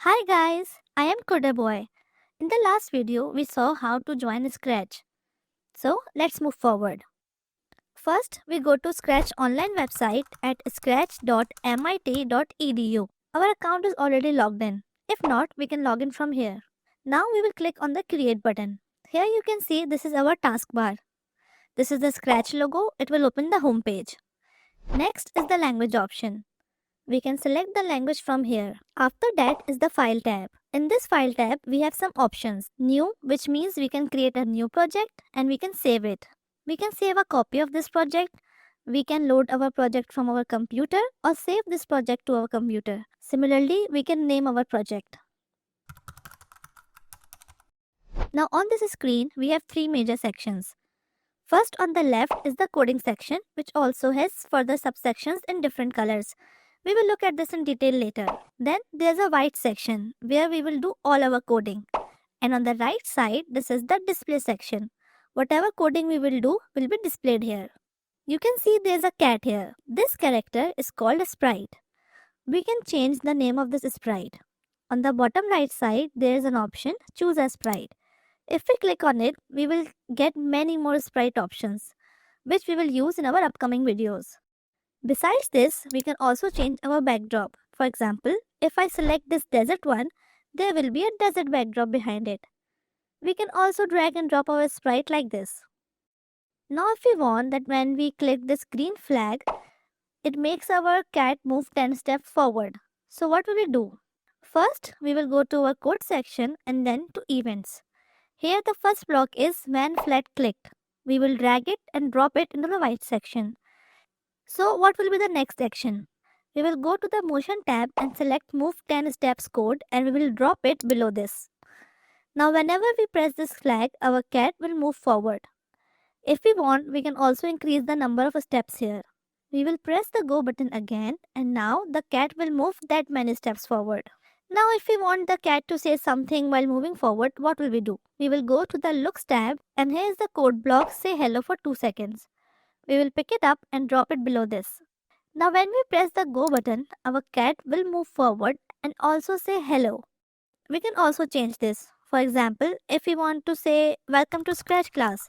Hi guys, I am Kuda Boy. In the last video, we saw how to join Scratch. So let's move forward. First, we go to Scratch online website at scratch.mit.edu. Our account is already logged in. If not, we can log in from here. Now we will click on the Create button. Here you can see this is our taskbar. This is the Scratch logo. It will open the home page. Next is the language option. We can select the language from here. After that is the File tab. In this File tab, we have some options. New, which means we can create a new project and we can save it. We can save a copy of this project. We can load our project from our computer or save this project to our computer. Similarly, we can name our project. Now on this screen, we have three major sections. First on the left is the coding section, which also has further subsections in different colors. We will look at this in detail later. Then there's a white section where we will do all our coding. And on the right side, this is the display section. Whatever coding we will do will be displayed here. You can see there's a cat here. This character is called a sprite. We can change the name of this sprite. On the bottom right side, there is an option, choose a sprite. If we click on it, we will get many more sprite options, which we will use in our upcoming videos. Besides this, we can also change our backdrop. For example, if I select this desert one, there will be a desert backdrop behind it. We can also drag and drop our sprite like this. Now if we want that when we click this green flag, it makes our cat move 10 steps forward. So what will we do? First, we will go to our code section and then to events. Here the first block is when flat clicked. We will drag it and drop it into the white section. So what will be the next action? We will go to the motion tab and select move 10 steps code and we will drop it below this. Now whenever we press this flag, our cat will move forward. If we want, we can also increase the number of steps here. We will press the go button again and now the cat will move that many steps forward. Now if we want the cat to say something while moving forward, what will we do? We will go to the looks tab and here is the code block say hello for 2 seconds. We will pick it up and drop it below this. Now when we press the go button, our cat will move forward and also say hello. We can also change this. For example, if we want to say welcome to Scratch class,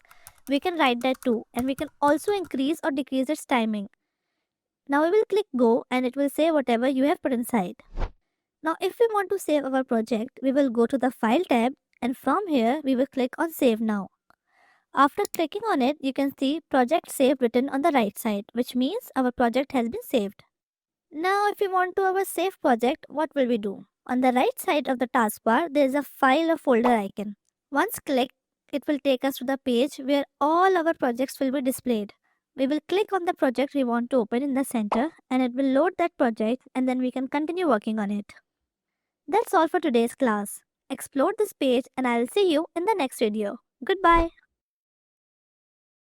we can write that too and we can also increase or decrease its timing. Now we will click go and it will say whatever you have put inside. Now if we want to save our project, we will go to the File tab and from here we will click on Save Now. After clicking on it, you can see project save written on the right side, which means our project has been saved. Now if we want to our save project, what will we do? On the right side of the taskbar, there is a file or folder icon. Once clicked, it will take us to the page where all our projects will be displayed. We will click on the project we want to open in the center and it will load that project and then we can continue working on it. That's all for today's class. Explore this page and I will see you in the next video. Goodbye.